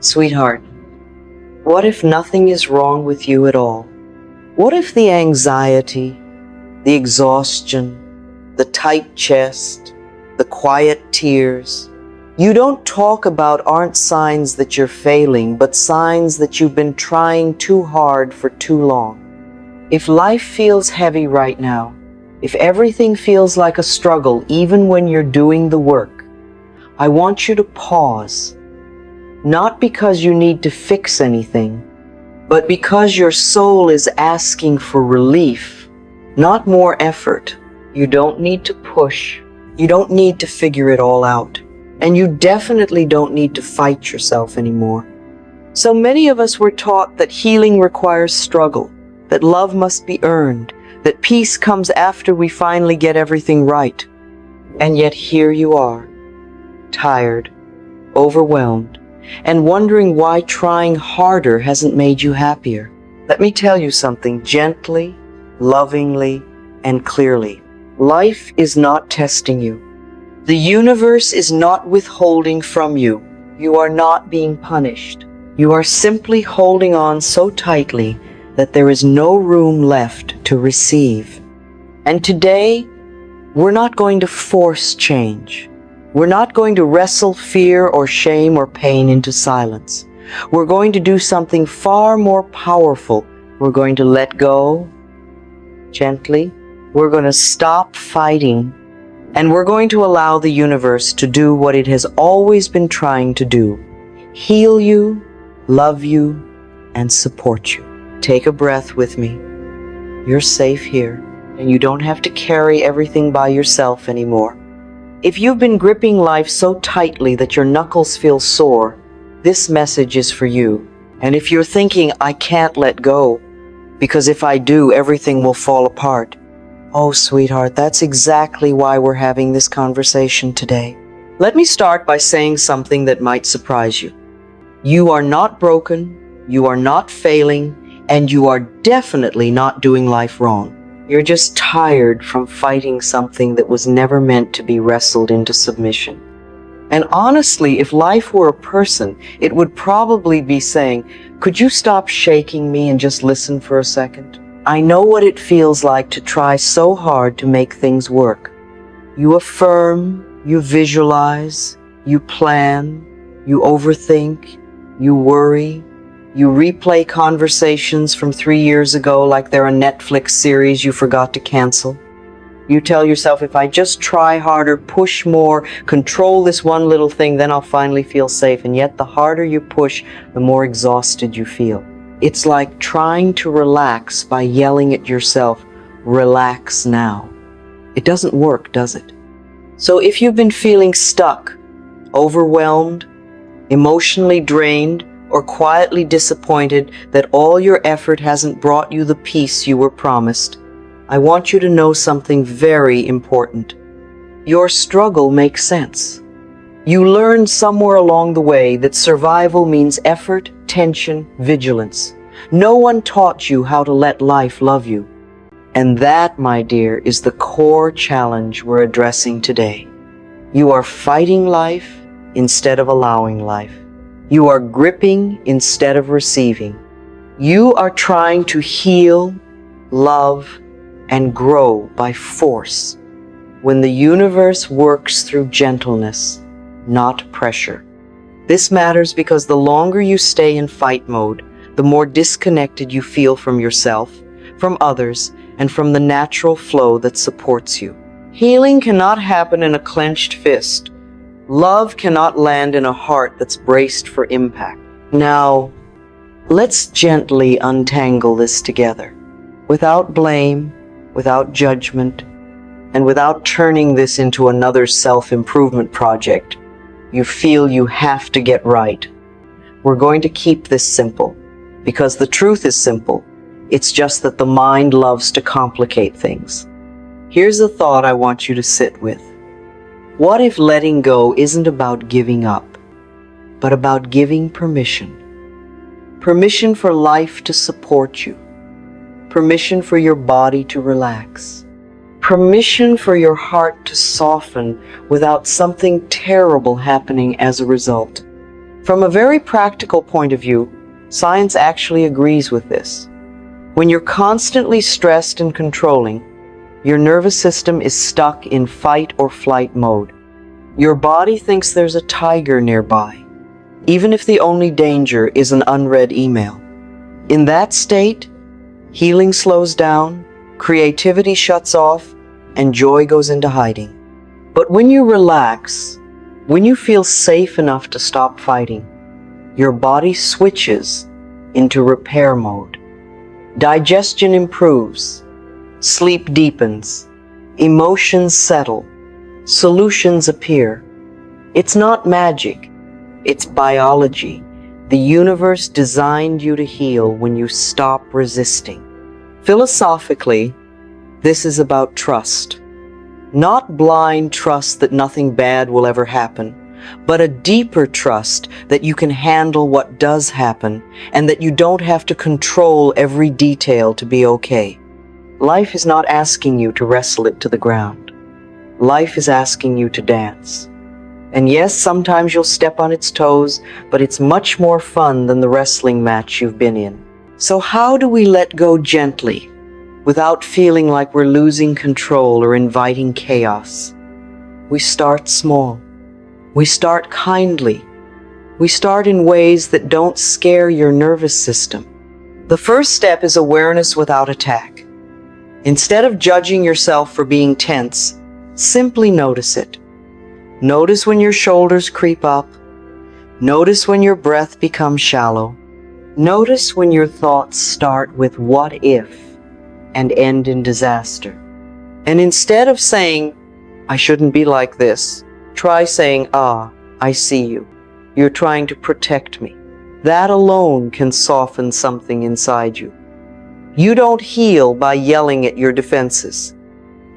Sweetheart, what if nothing is wrong with you at all? What if the anxiety, the exhaustion, the tight chest, the quiet tears you don't talk about aren't signs that you're failing, but signs that you've been trying too hard for too long? If life feels heavy right now, if everything feels like a struggle even when you're doing the work, I want you to pause. Not because you need to fix anything, but because your soul is asking for relief, not more effort. You don't need to push. You don't need to figure it all out. And you definitely don't need to fight yourself anymore. So many of us were taught that healing requires struggle, that love must be earned, that peace comes after we finally get everything right. And yet here you are, tired, overwhelmed, and wondering why trying harder hasn't made you happier. Let me tell you something gently, lovingly, and clearly. Life is not testing you. The universe is not withholding from you. You are not being punished. You are simply holding on so tightly that there is no room left to receive. And today, we're not going to force change. We're not going to wrestle fear or shame or pain into silence. We're going to do something far more powerful. We're going to let go gently. We're going to stop fighting. And we're going to allow the universe to do what it has always been trying to do: heal you, love you, and support you. Take a breath with me. You're safe here, and you don't have to carry everything by yourself anymore. If you've been gripping life so tightly that your knuckles feel sore, this message is for you. And if you're thinking, I can't let go, because if I do, everything will fall apart. Oh, sweetheart, that's exactly why we're having this conversation today. Let me start by saying something that might surprise you. You are not broken, you are not failing, and you are definitely not doing life wrong. You're just tired from fighting something that was never meant to be wrestled into submission. And honestly, if life were a person, it would probably be saying, could you stop shaking me and just listen for a second? I know what it feels like to try so hard to make things work. You affirm, you visualize, you plan, you overthink, you worry, you replay conversations from 3 years ago like they're a Netflix series you forgot to cancel. You tell yourself, if I just try harder, push more, control this one little thing, then I'll finally feel safe. And yet the harder you push, the more exhausted you feel. It's like trying to relax by yelling at yourself, relax now. It doesn't work, does it? So if you've been feeling stuck, overwhelmed, emotionally drained, or quietly disappointed that all your effort hasn't brought you the peace you were promised, I want you to know something very important. Your struggle makes sense. You learned somewhere along the way that survival means effort, tension, vigilance. No one taught you how to let life love you. And that, my dear, is the core challenge we're addressing today. You are fighting life instead of allowing life. You are gripping instead of receiving. You are trying to heal, love, and grow by force, when the universe works through gentleness, not pressure. This matters because the longer you stay in fight mode, the more disconnected you feel from yourself, from others, and from the natural flow that supports you. Healing cannot happen in a clenched fist. Love cannot land in a heart that's braced for impact. Now, let's gently untangle this together, without blame, without judgment, and without turning this into another self-improvement project you feel you have to get right. We're going to keep this simple, because the truth is simple. It's just that the mind loves to complicate things. Here's a thought I want you to sit with. What if letting go isn't about giving up, but about giving permission? Permission for life to support you. Permission for your body to relax. Permission for your heart to soften without something terrible happening as a result. From a very practical point of view, science actually agrees with this. When you're constantly stressed and controlling, your nervous system is stuck in fight or flight mode. Your body thinks there's a tiger nearby, even if the only danger is an unread email. In that state, healing slows down, creativity shuts off, and joy goes into hiding. But when you relax, when you feel safe enough to stop fighting, your body switches into repair mode. Digestion improves, sleep deepens, emotions settle, solutions appear. It's not magic, it's biology. The universe designed you to heal when you stop resisting. Philosophically, this is about trust. Not blind trust that nothing bad will ever happen, but a deeper trust that you can handle what does happen and that you don't have to control every detail to be okay. Life is not asking you to wrestle it to the ground. Life is asking you to dance. And yes, sometimes you'll step on its toes, but it's much more fun than the wrestling match you've been in. So how do we let go gently, without feeling like we're losing control or inviting chaos? We start small. We start kindly. We start in ways that don't scare your nervous system. The first step is awareness without attack. Instead of judging yourself for being tense, simply notice it. Notice when your shoulders creep up. Notice when your breath becomes shallow. Notice when your thoughts start with "what if" and end in disaster. And instead of saying, "I shouldn't be like this," try saying, "Ah, I see you. You're trying to protect me." That alone can soften something inside you. You don't heal by yelling at your defenses.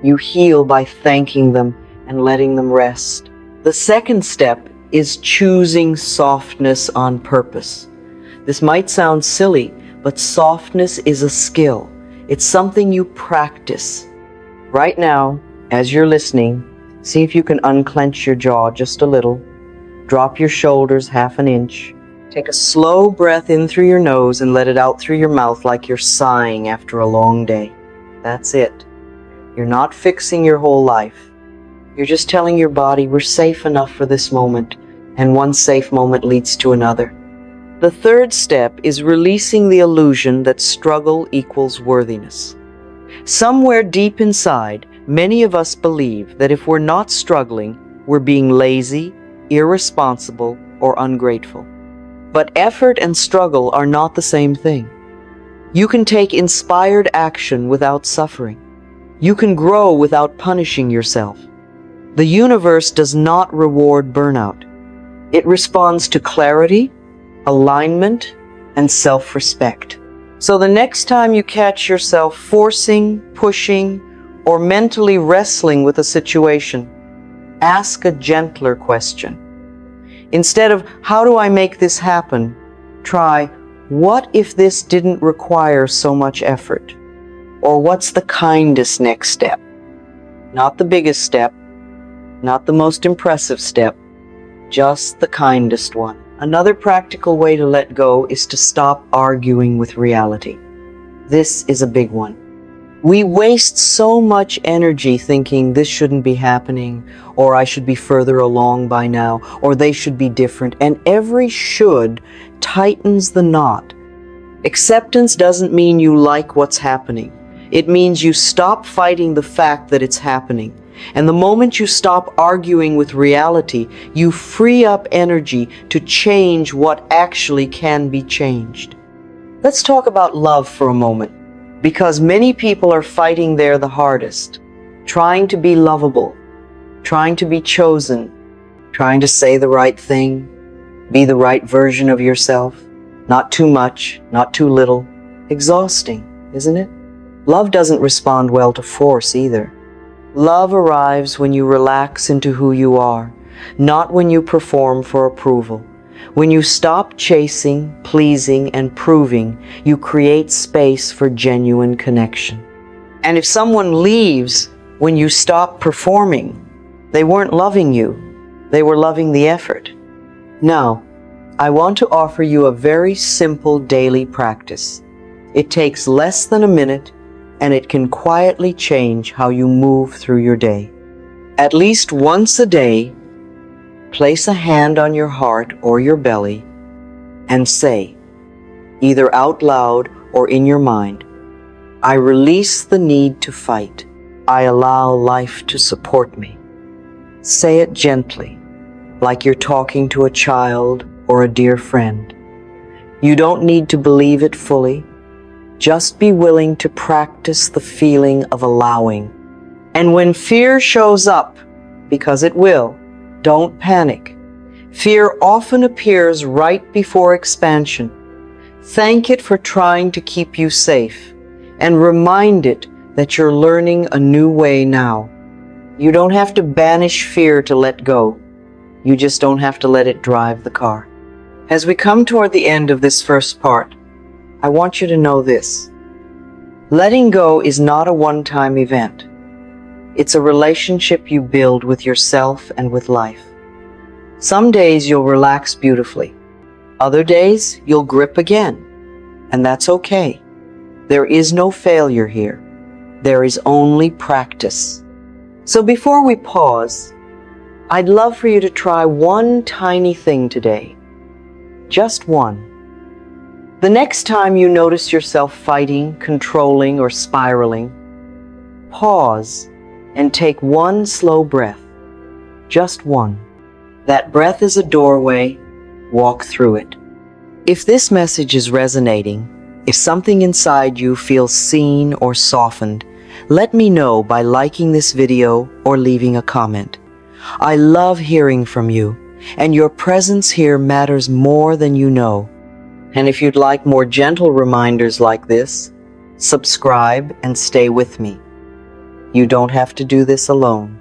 You heal by thanking them and letting them rest. The second step is choosing softness on purpose. This might sound silly, but softness is a skill. It's something you practice. Right now, as you're listening, see if you can unclench your jaw just a little. Drop your shoulders half an inch. Take a slow breath in through your nose and let it out through your mouth like you're sighing after a long day. That's it. You're not fixing your whole life. You're just telling your body we're safe enough for this moment, and one safe moment leads to another. The third step is releasing the illusion that struggle equals worthiness. Somewhere deep inside, many of us believe that if we're not struggling, we're being lazy, irresponsible, or ungrateful. But effort and struggle are not the same thing. You can take inspired action without suffering. You can grow without punishing yourself. The universe does not reward burnout. It responds to clarity, alignment, and self-respect. So the next time you catch yourself forcing, pushing, or mentally wrestling with a situation, ask a gentler question. Instead of, "How do I make this happen?" try, "What if this didn't require so much effort?" Or what's the kindest next step? Not the biggest step, not the most impressive step, just the kindest one. Another practical way to let go is to stop arguing with reality. This is a big one. We waste so much energy thinking this shouldn't be happening, or I should be further along by now, or they should be different, and every should tightens the knot. Acceptance doesn't mean you like what's happening. It means you stop fighting the fact that it's happening. And the moment you stop arguing with reality, you free up energy to change what actually can be changed. Let's talk about love for a moment, because many people are fighting there the hardest, trying to be lovable, trying to be chosen, trying to say the right thing, be the right version of yourself, not too much, not too little. Exhausting, isn't it? Love doesn't respond well to force either. Love arrives when you relax into who you are, not when you perform for approval. When you stop chasing, pleasing, and proving, you create space for genuine connection. And if someone leaves when you stop performing, they weren't loving you, they were loving the effort. Now, I want to offer you a very simple daily practice. It takes less than a minute, and it can quietly change how you move through your day. At least once a day, place a hand on your heart or your belly and say, either out loud or in your mind, I release the need to fight. I allow life to support me. Say it gently, like you're talking to a child or a dear friend. You don't need to believe it fully. Just be willing to practice the feeling of allowing. And when fear shows up, because it will, don't panic. Fear often appears right before expansion. Thank it for trying to keep you safe, and remind it that you're learning a new way now. You don't have to banish fear to let go. You just don't have to let it drive the car. As we come toward the end of this first part, I want you to know this. Letting go is not a one-time event. It's a relationship you build with yourself and with life. Some days you'll relax beautifully. Other days you'll grip again. And that's okay. There is no failure here. There is only practice. So before we pause, I'd love for you to try one tiny thing today. Just one. The next time you notice yourself fighting, controlling, or spiraling, pause and take one slow breath. Just one. That breath is a doorway. Walk through it. If this message is resonating, if something inside you feels seen or softened, let me know by liking this video or leaving a comment. I love hearing from you, and your presence here matters more than you know. And if you'd like more gentle reminders like this, subscribe and stay with me. You don't have to do this alone.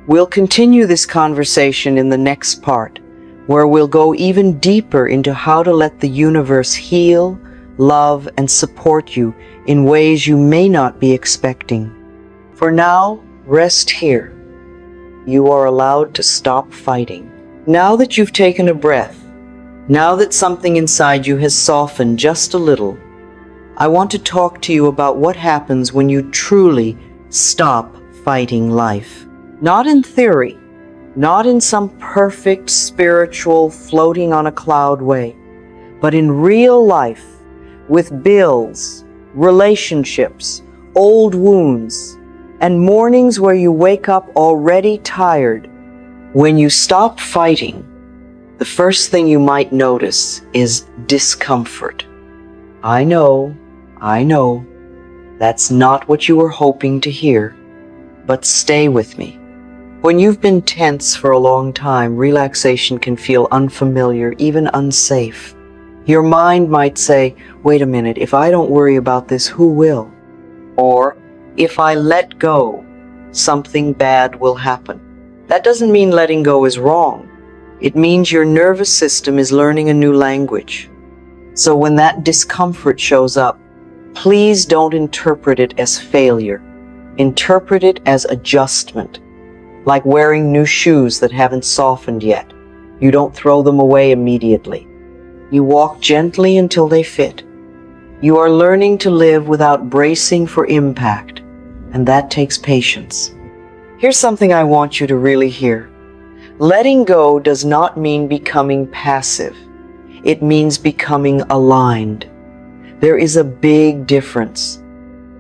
We'll continue this conversation in the next part, where we'll go even deeper into how to let the universe heal, love, and support you in ways you may not be expecting. For now, rest here. You are allowed to stop fighting. Now that you've taken a breath, now that something inside you has softened just a little, I want to talk to you about what happens when you truly stop fighting life. Not in theory, not in some perfect spiritual floating on a cloud way, but in real life, with bills, relationships, old wounds, and mornings where you wake up already tired. When you stop fighting, the first thing you might notice is discomfort. I know, that's not what you were hoping to hear, but stay with me. When you've been tense for a long time, relaxation can feel unfamiliar, even unsafe. Your mind might say, wait a minute, if I don't worry about this, who will? Or, if I let go, something bad will happen. That doesn't mean letting go is wrong. It means your nervous system is learning a new language. So when that discomfort shows up, please don't interpret it as failure. Interpret it as adjustment, like wearing new shoes that haven't softened yet. You don't throw them away immediately. You walk gently until they fit. You are learning to live without bracing for impact, and that takes patience. Here's something I want you to really hear. Letting go does not mean becoming passive. It means becoming aligned. There is a big difference.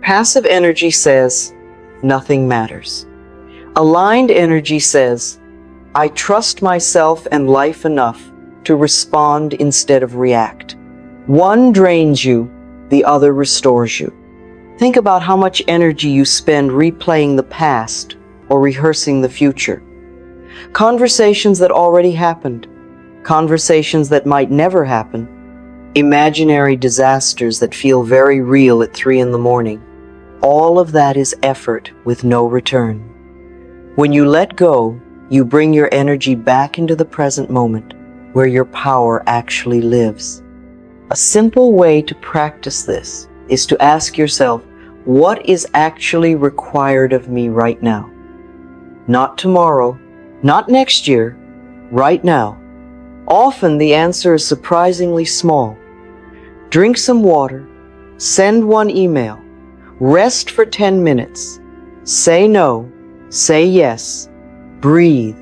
Passive energy says, nothing matters. Aligned energy says, I trust myself and life enough to respond instead of react. One drains you, the other restores you. Think about how much energy you spend replaying the past or rehearsing the future. Conversations that already happened, conversations that might never happen, imaginary disasters that feel very real at 3 a.m. All of that is effort with no return. When you let go, you bring your energy back into the present moment, where your power actually lives. A simple way to practice this is to ask yourself, what is actually required of me right now? Not tomorrow, not next year, right now. Often the answer is surprisingly small. Drink some water, send one email, rest for 10 minutes, say no, say yes, breathe.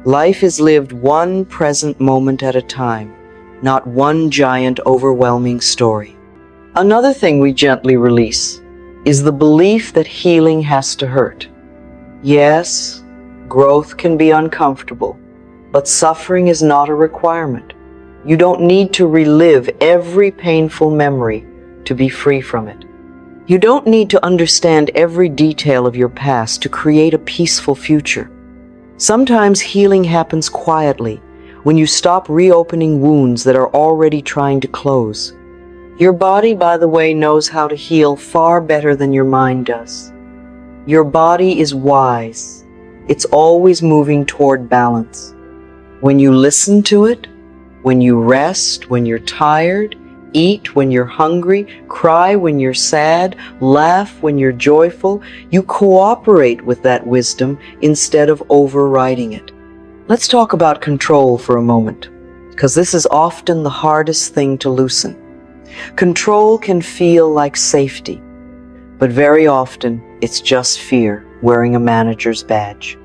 Life is lived one present moment at a time, not one giant overwhelming story. Another thing we gently release is the belief that healing has to hurt. Yes, growth can be uncomfortable, but suffering is not a requirement. You don't need to relive every painful memory to be free from it. You don't need to understand every detail of your past to create a peaceful future. Sometimes healing happens quietly when you stop reopening wounds that are already trying to close. Your body, by the way, knows how to heal far better than your mind does. Your body is wise. It's always moving toward balance. When you listen to it, when you rest, when you're tired, eat when you're hungry, cry when you're sad, laugh when you're joyful, you cooperate with that wisdom instead of overriding it. Let's talk about control for a moment, because this is often the hardest thing to loosen. Control can feel like safety, but very often it's just fear wearing a manager's badge.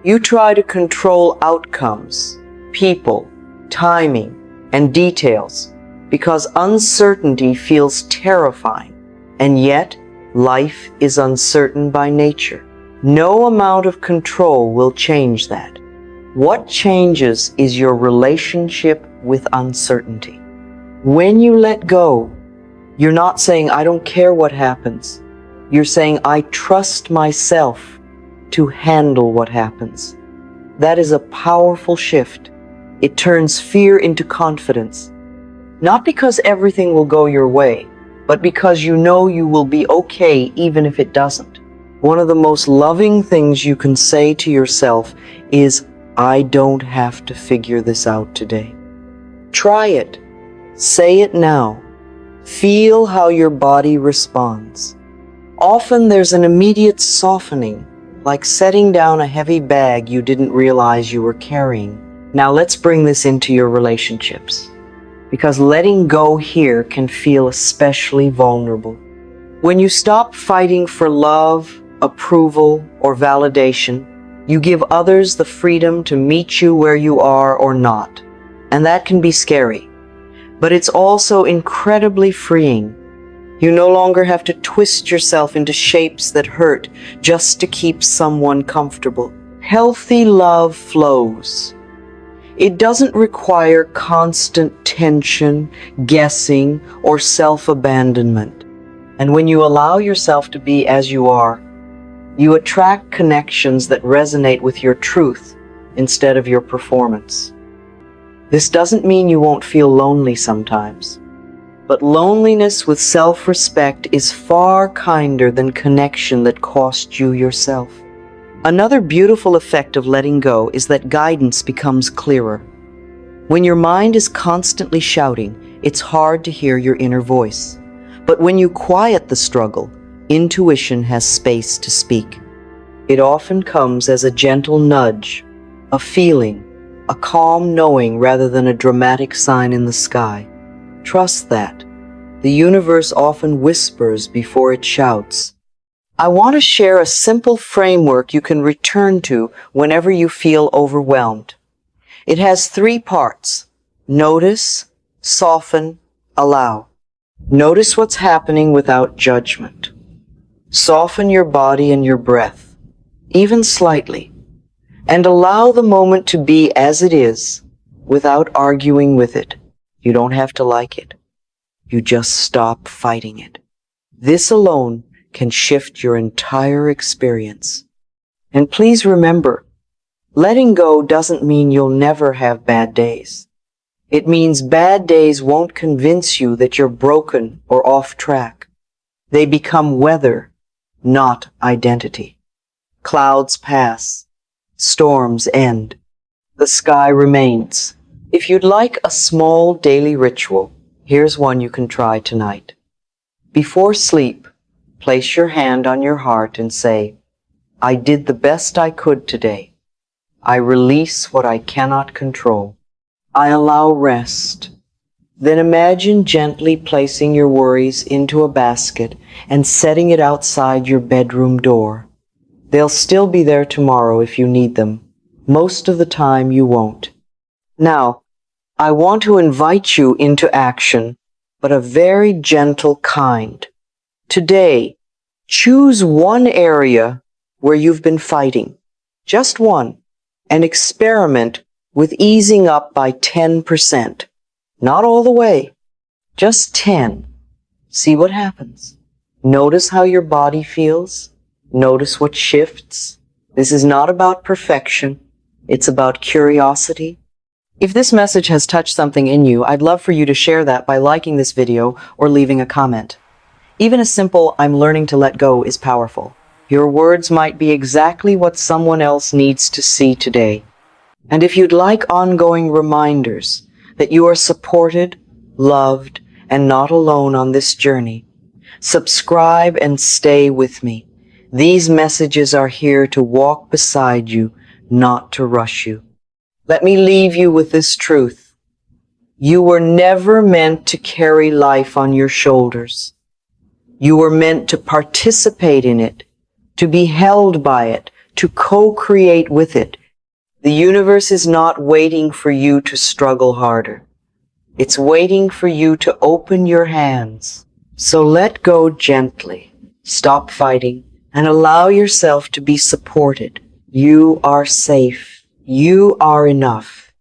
You try to control outcomes, people, timing, and details because uncertainty feels terrifying, and yet life is uncertain by nature. No amount of control will change that. What changes is your relationship with uncertainty. When you let go, you're not saying, "I don't care what happens." You're saying, "I trust myself to handle what happens." That is a powerful shift. It turns fear into confidence. Not because everything will go your way, but because you know you will be okay even if it doesn't. One of the most loving things you can say to yourself is, "I don't have to figure this out today." Try it. Say it now. Feel how your body responds. Often there's an immediate softening, like setting down a heavy bag you didn't realize you were carrying. Now let's bring this into your relationships, because letting go here can feel especially vulnerable. When you stop fighting for love, approval, or validation, you give others the freedom to meet you where you are or not. And that can be scary, but it's also incredibly freeing. You no longer have to twist yourself into shapes that hurt just to keep someone comfortable. Healthy love flows. It doesn't require constant tension, guessing, or self-abandonment. And when you allow yourself to be as you are, you attract connections that resonate with your truth instead of your performance. This doesn't mean you won't feel lonely sometimes, but loneliness with self-respect is far kinder than connection that costs you yourself. Another beautiful effect of letting go is that guidance becomes clearer. When your mind is constantly shouting, it's hard to hear your inner voice. But when you quiet the struggle, intuition has space to speak. It often comes as a gentle nudge, a feeling, a calm knowing rather than a dramatic sign in the sky. Trust that. The universe often whispers before it shouts. I want to share a simple framework you can return to whenever you feel overwhelmed. It has 3 parts: notice, soften, allow. Notice what's happening without judgment. Soften your body and your breath, even slightly, and allow the moment to be as it is without arguing with it. You don't have to like it. You just stop fighting it. This alone can shift your entire experience. And please remember, letting go doesn't mean you'll never have bad days. It means bad days won't convince you that you're broken or off track. They become weather, not identity. Clouds pass. Storms end. The sky remains. If you'd like a small daily ritual, here's one you can try tonight. Before sleep, place your hand on your heart and say, "I did the best I could today. I release what I cannot control." I allow rest. Then imagine gently placing your worries into a basket and setting it outside your bedroom door. They'll still be there tomorrow if you need them. Most of the time you won't. Now, I want to invite you into action, but a very gentle kind. Today, choose one area where you've been fighting, just one, and experiment with easing up by 10%. Not all the way, just 10. See what happens. Notice how your body feels. Notice what shifts. This is not about perfection. It's about curiosity. If this message has touched something in you, I'd love for you to share that by liking this video or leaving a comment. Even a simple "I'm learning to let go" is powerful. Your words might be exactly what someone else needs to see today. And if you'd like ongoing reminders that you are supported, loved, and not alone on this journey, subscribe and stay with me. These messages are here to walk beside you, not to rush you. Let me leave you with this truth. You were never meant to carry life on your shoulders. You were meant to participate in it, to be held by it, to co-create with it. The universe is not waiting for you to struggle harder. It's waiting for you to open your hands. So let go gently. Stop fighting and allow yourself to be supported. You are safe. You are enough.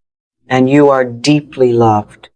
And you are deeply loved.